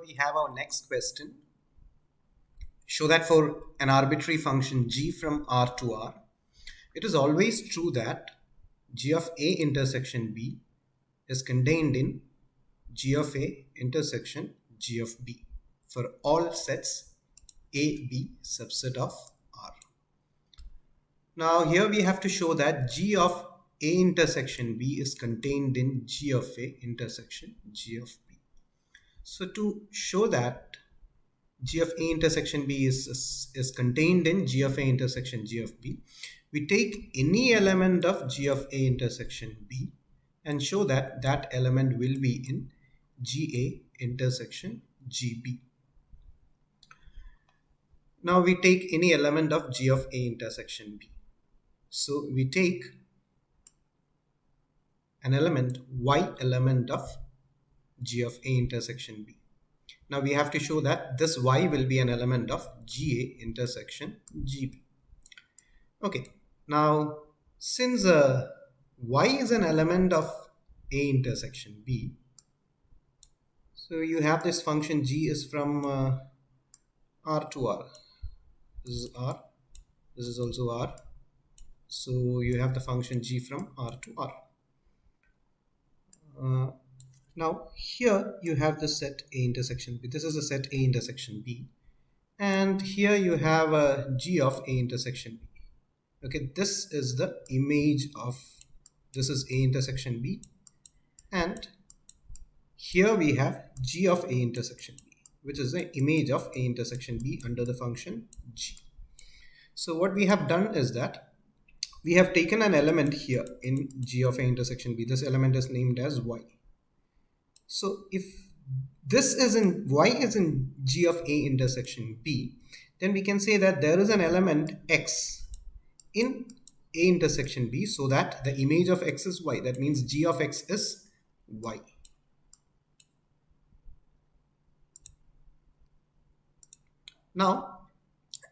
we have our next question. Show that for an arbitrary function g from R to R, it is always true that g of A intersection B is contained in g of A intersection g of B for all sets A, B subset of R. Now here we have to show that g of A intersection B is contained in g of A intersection g of B. So to show that g of A intersection B is contained in g of A intersection g of B, we take any element of g of A intersection B and show that that element will be in GA intersection GB. Now we take any element of g of A intersection B. So we take an element y element of g of A intersection B. Now we have to show that this y will be an element of GA intersection GB. Okay, now since y is an element of A intersection B, so you have this function g is from R to R. This is R, this is also R. So you have the function g from R to R. Now here you have the set A intersection B. This is a set A intersection B. And here you have a g of A intersection B. Okay, this is the image of, this is A intersection B. And here we have g of A intersection B, which is the image of A intersection B under the function g. So what we have done is that we have taken an element here in g of A intersection B. This element is named as y. So if this is in y is in g of A intersection B, then we can say that there is an element x in A intersection B, so that the image of x is y. That means g of x is y. Now,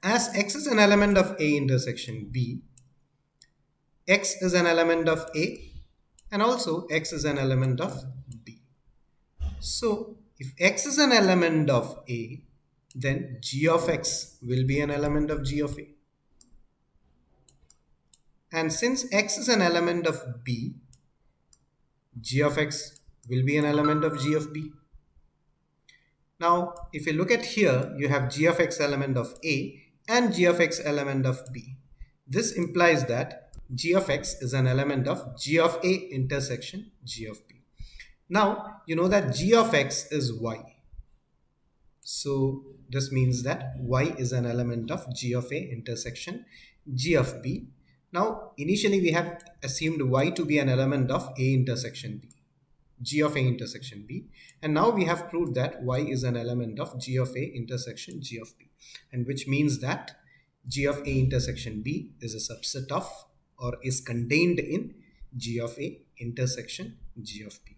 as x is an element of A intersection B, x is an element of A and also x is an element of B. So if x is an element of A, then g of x will be an element of g of A. And since x is an element of B, g of x will be an element of g of B. Now, if you look at here, you have g of x element of A and g of x element of B. This implies that g of x is an element of g of A intersection g of B. Now, you know that g of x is y. So this means that y is an element of g of A intersection g of B. Now, initially we have assumed y to be an element of A intersection B, g of A intersection B. And now we have proved that y is an element of g of A intersection g of B. And which means that g of A intersection B is a subset of or is contained in g of A intersection g of B.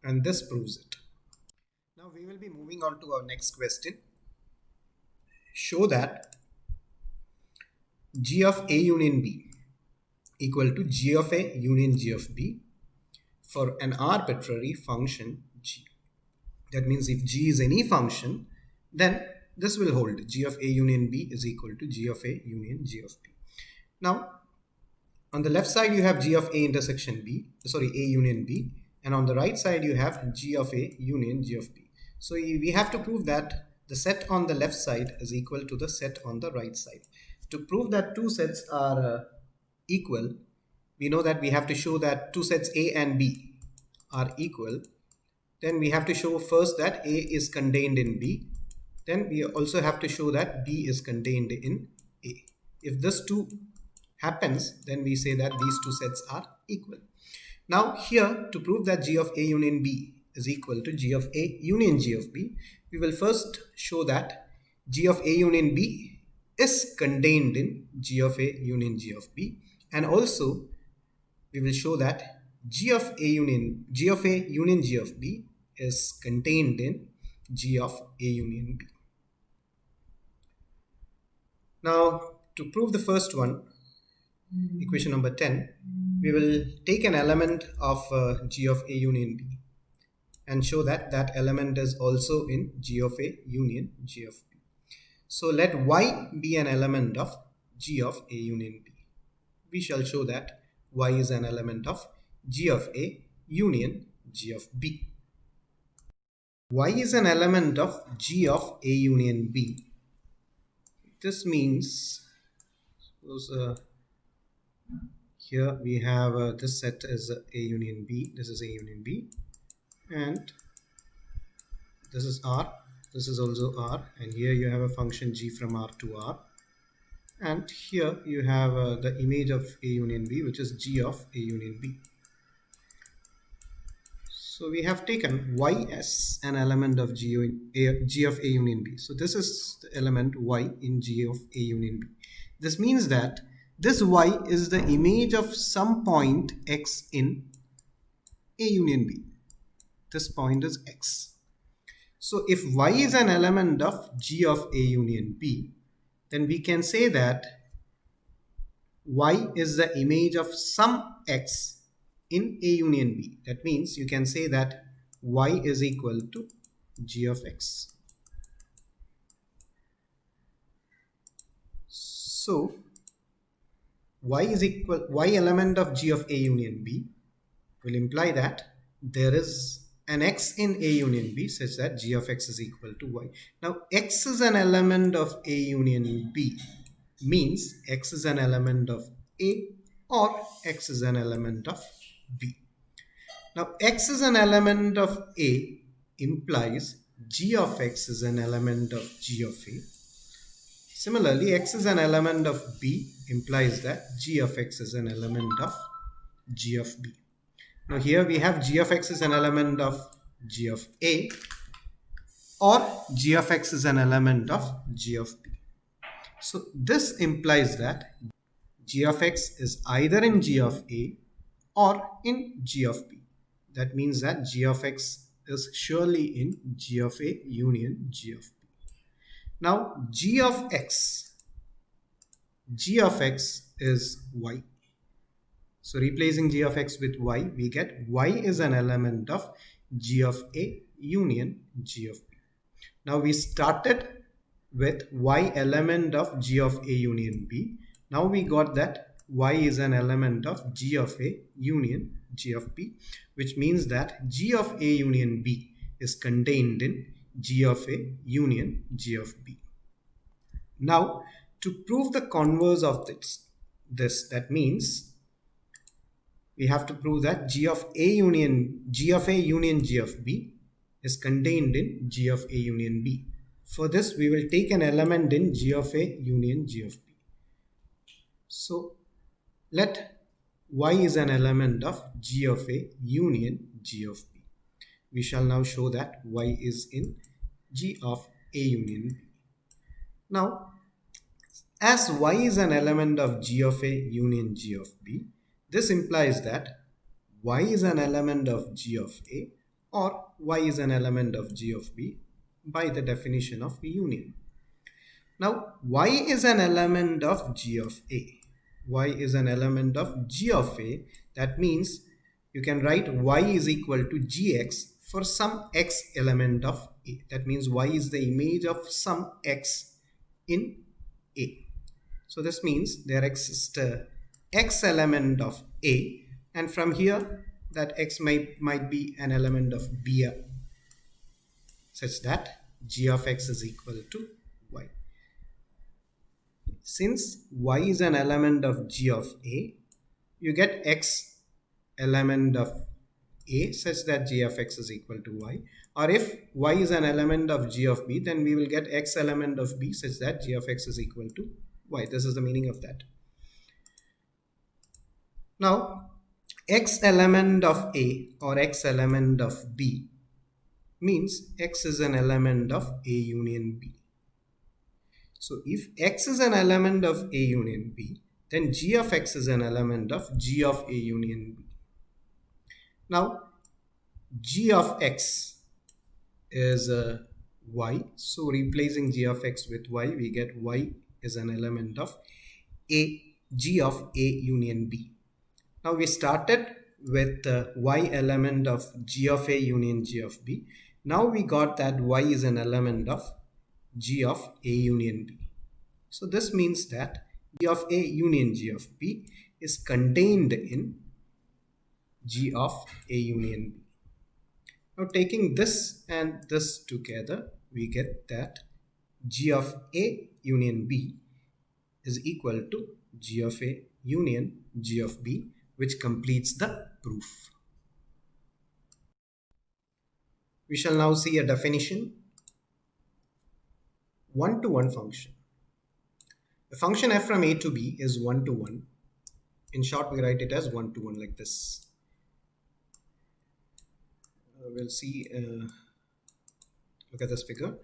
And this proves it. Now we will be moving on to our next question. Show that g of A union B equal to g of A union g of B for an arbitrary function g. That means if g is any function, then this will hold. G of A union B is equal to g of A union g of B. Now, on the left side you have g of A intersection B, sorry, A union B, and on the right side you have g of A union g of B. So we have to prove that the set on the left side is equal to the set on the right side. To prove that two sets are equal, we know that we have to show that two sets A and B are equal. Then we have to show first that A is contained in B. Then we also have to show that B is contained in A. If this two happens, then we say that these two sets are equal. Now here, to prove that g of A union B is equal to g of A union g of B, we will first show that g of A union B is contained in g of A union g of B, and also we will show that g of A union g of B is contained in g of A union B. Now, to prove the first one, equation number 10, we will take an element of g of A union B. and show that that element is also in G of A union G of B. So let Y be an element of G of A union B. We shall show that Y is an element of G of A union G of B. Y is an element of G of A union B. This means here we have this set is A union B, this is A union B, and this is R, this is also R, and here you have a function G from R to R, and here you have the image of A union B, which is G of A union B. So we have taken Y as an element of G of A union B. So this is the element Y in G of A union B. This means that this Y is the image of some point X in A union B. This point is X. So if Y is an element of G of A union B, then we can say that Y is the image of some X in A union B. That means you can say that Y is equal to G of X. So Y element of G of A union B will imply that there is an X in A union B such that G of X is equal to Y. Now X is an element of A union B means X is an element of A or X is an element of B. Now X is an element of A implies G of X is an element of G of A. Similarly, X is an element of B implies that G of X is an element of G of B. Now here we have G of X is an element of G of A or G of X is an element of G of B. So this implies that G of X is either in G of A or in G of B. That means that G of X is surely in G of A union G of B. Now G of X is Y. So replacing G of X with Y, we get Y is an element of G of A union G of B. Now we started with Y element of G of A union B. Now we got that Y is an element of G of A union G of B, which means that G of A union B is contained in G of A union G of B. Now to prove the converse of this that means we have to prove that G of A union G of B is contained in G of A union B. For this, we will take an element in G of A union G of B. So let Y is an element of G of A union G of B. We shall now show that Y is in G of A union B. Now, as Y is an element of G of A union G of B, this implies that Y is an element of G of A or Y is an element of G of B by the definition of union. Now, Y is an element of G of A. Y is an element of G of A. That means you can write Y is equal to Gx for some X element of A. That means Y is the image of some X in A. So this means there exists a X element of A, and from here that X might be an element of B such that G of X is equal to Y. Since Y is an element of G of A, you get X element of A such that G of X is equal to Y. Or if Y is an element of G of B, then we will get X element of B such that G of X is equal to Y. This is the meaning of that. Now, X element of A or X element of B means X is an element of A union B. So if X is an element of A union B, then G of X is an element of G of A union B. Now, G of X is Y. So replacing G of X with Y, we get Y is an element of G of A union B. Now we started with y element of g of a union g of b. Now we got that y is an element of g of a union b. So this means that g of a union g of b is contained in g of a union b. Now taking this and this together, we get that g of a union b is equal to g of a union g of b, which completes the proof. We shall now see a definition. One-to-one function. The function f from a to b is one-to-one. In short, we write it as one-to-one like this. We'll see, look at this figure.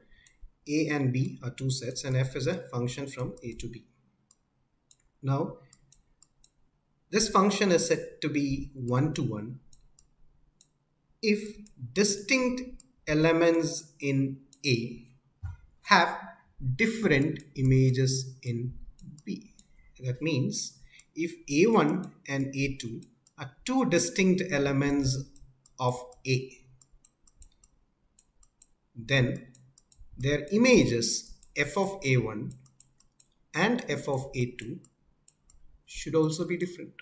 A and b are two sets and f is a function from a to b. Now, this function is said to be one-to-one if distinct elements in A have different images in B. That means if A1 and A2 are two distinct elements of A, then their images f of A1 and f of A2 should also be different.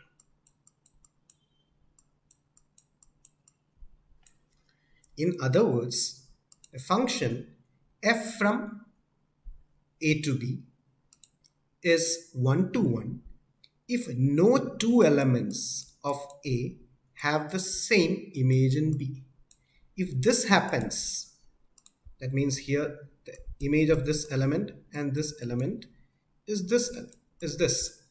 In other words, a function f from a to b is one-to-one if no two elements of A have the same image in B. If this happens, that means here the image of this element and this element is this.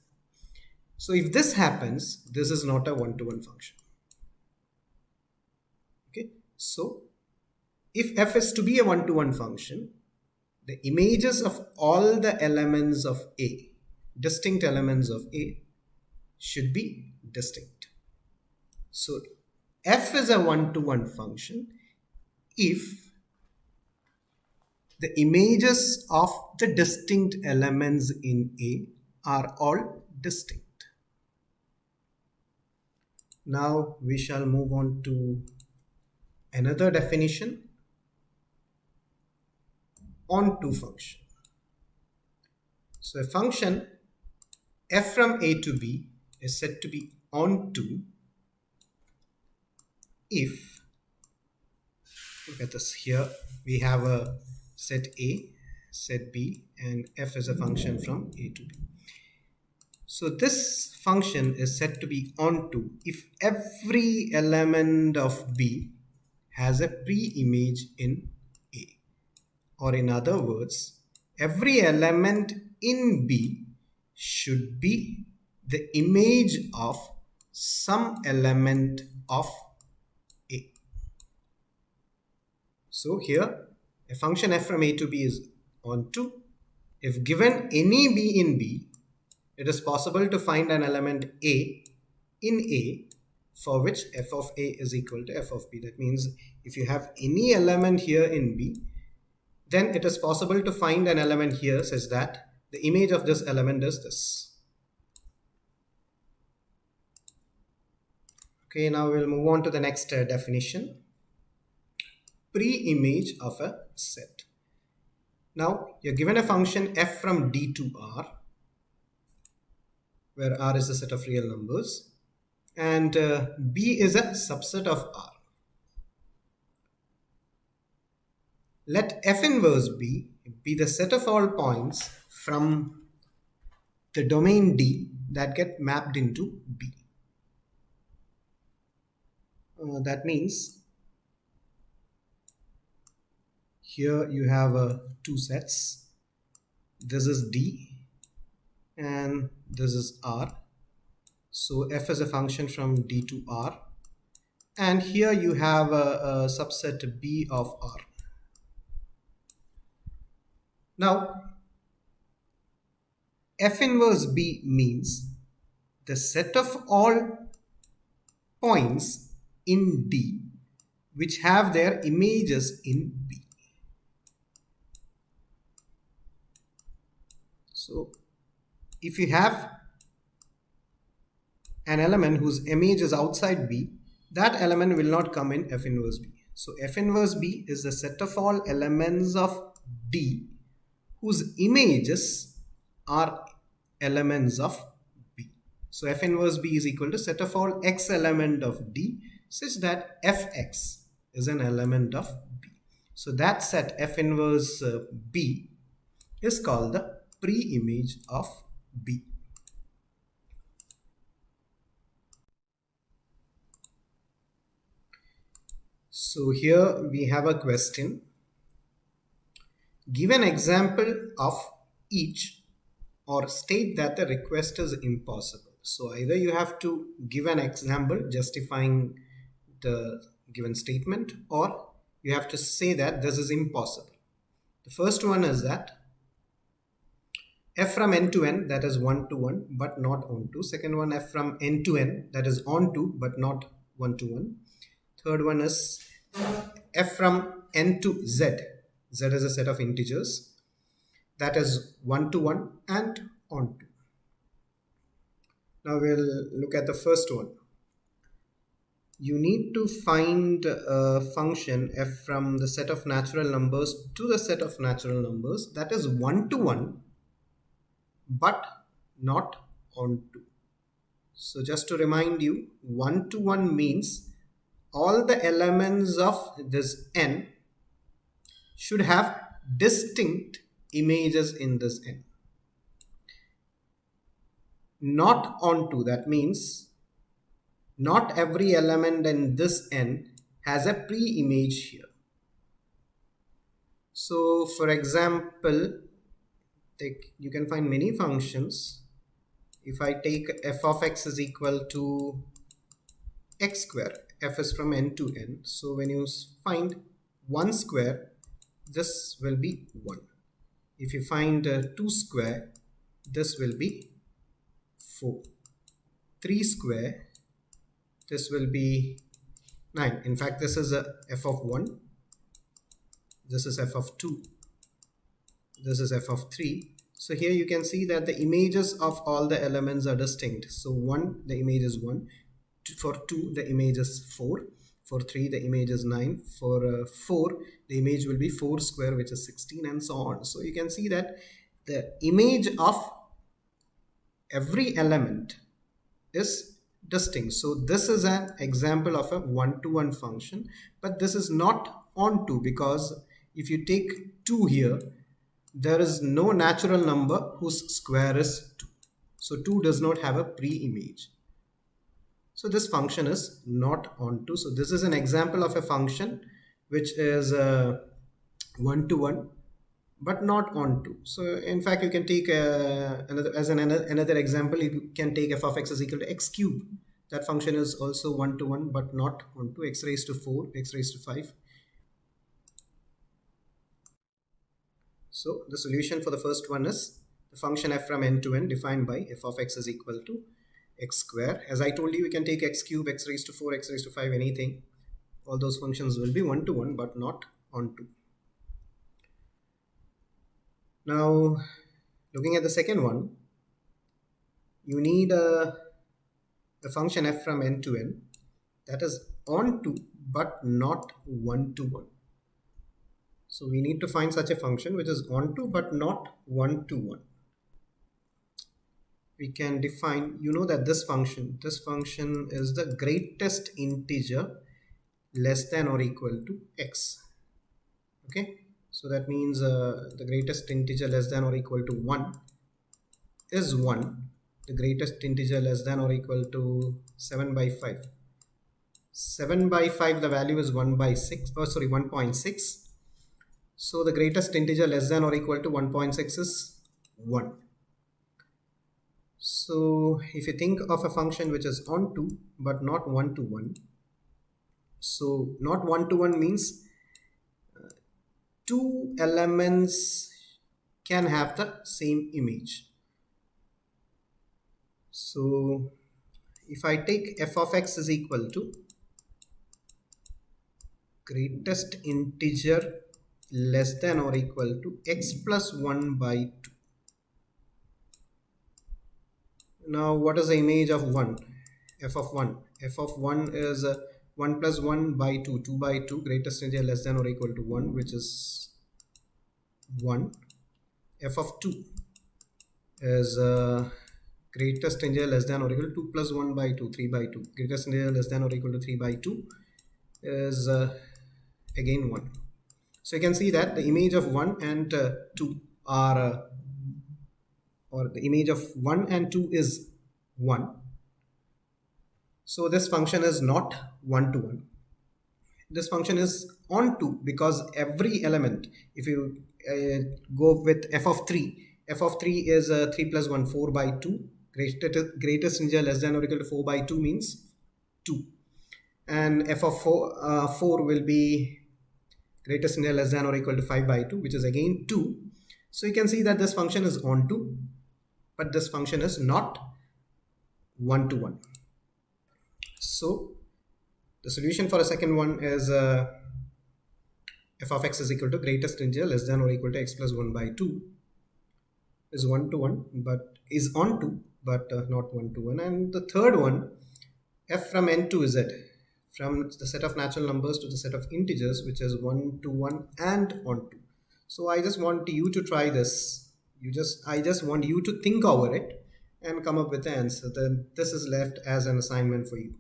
So if this happens, this is not a one-to-one function. Okay, so if f is to be a one-to-one function, the images of all the elements of A, distinct elements of A, should be distinct. So f is a one-to-one function if the images of the distinct elements in A are all distinct. Now we shall move on to another definition. Onto function. So a function f from a to b is said to be onto if, look at this here, we have a set A, set B, and f is a function from a to b. So this function is said to be onto if every element of B has a pre-image in A. Or in other words, every element in B should be the image of some element of A. So here, a function f from a to b is onto if given any b in B, it is possible to find an element A in A for which f of A is equal to f of B. That means if you have any element here in B, then it is possible to find an element here such that the image of this element is this. Okay, now we'll move on to the next definition. Pre-image of a set. Now you're given a function f from D to R, where R is a set of real numbers, and B is a subset of R. Let f inverse B be the set of all points from the domain D that get mapped into B. That means here you have two sets. This is D and this is R. So f is a function from D to R. And here you have a subset B of R. Now, f inverse B means the set of all points in D which have their images in B. So, if you have an element whose image is outside B, that element will not come in F inverse B. So F inverse B is the set of all elements of D whose images are elements of B. So F inverse B is equal to set of all X element of D such that Fx is an element of B. So that set F inverse B is called the pre-image of B. So here we have a question. Give an example of each or state that the request is impossible. So either you have to give an example justifying the given statement, or you have to say that this is impossible. The first one is that f from n to n, that is 1 to 1 but not onto. Second one, f from n to n, that is onto but not 1 to 1. Third one is f from n to z. Z is a set of integers, that is 1 to 1 and onto. Now we'll look at the first one. You need to find a function f from the set of natural numbers to the set of natural numbers that is 1 to 1 but not onto. So just to remind you, 1 to 1 means all the elements of this n should have distinct images in this n. Not onto, that means not every element in this n has a pre-image here. So for example, you can find many functions. If I take f of x is equal to x square, f is from n to n. So when you find 1 square, this will be 1. If you find 2 square, this will be 4. 3 square, this will be 9. In fact, this is a f of 1. This is f of 2. This is f of 3. So here you can see that the images of all the elements are distinct. So 1, the image is 1. For 2, the image is 4. For 3, the image is 9. For 4, the image will be 4 square, which is 16, and so on. So you can see that the image of every element is distinct. So this is an example of a 1-to-1 function, but this is not onto, because if you take 2 here, there is no natural number whose square is 2. So 2 does not have a pre-image. So this function is not onto. So this is an example of a function which is 1-to-1 but not onto. So in fact, you can take another example. You can take f of x is equal to x cube. That function is also 1-to-1 but not onto. X raised to 4, x raised to 5. So the solution for the first one is the function f from n to n defined by f of x is equal to x square. As I told you, we can take x cube, x raised to 4, x raised to 5, anything. All those functions will be 1-to-1 but not onto. Now, looking at the second one, you need a function f from n to n that is onto but not 1-to-1. So we need to find such a function which is onto but not 1-to-1. We can define, you know that this function is the greatest integer less than or equal to x. Okay, so that means the greatest integer less than or equal to 1 is 1. The greatest integer less than or equal to 7 by 5. 7 by 5, the value is 1.6. So the greatest integer less than or equal to 1.6 is 1. So if you think of a function which is onto but not 1-to-1, so not 1-to-1 means two elements can have the same image. So if I take f of x is equal to greatest integer less than or equal to x plus 1 by 2. Now what is the image of 1? f of 1 is 1 plus 1 by 2, 2 by 2, greatest integer less than or equal to 1, which is 1. F of 2 is greatest integer less than or equal to 2 plus 1 by 2, 3 by 2, greatest integer less than or equal to 3 by 2 is again 1. So you can see that the image of 1 and 2 are or the image of 1 and 2 is 1. So this function is not 1 to 1. This function is on 2 because every element, if you go with f of 3 is 3 plus 1, 4 by 2. Greatest integer less than or equal to 4 by 2 means 2. And f of 4 will be greatest integer less than or equal to 5 by 2, which is again 2. So you can see that this function is on 2, but this function is not 1 to 1. So the solution for a second one is f of x is equal to greatest integer less than or equal to x plus 1 by 2 is 1 to 1, but is on 2, but not 1 to 1. And the third one, f from n to z, from the set of natural numbers to the set of integers, which is 1 to 1 and on 2. So I just want you to try this. I just want you to think over it and come up with the answer. Then this is left as an assignment for you.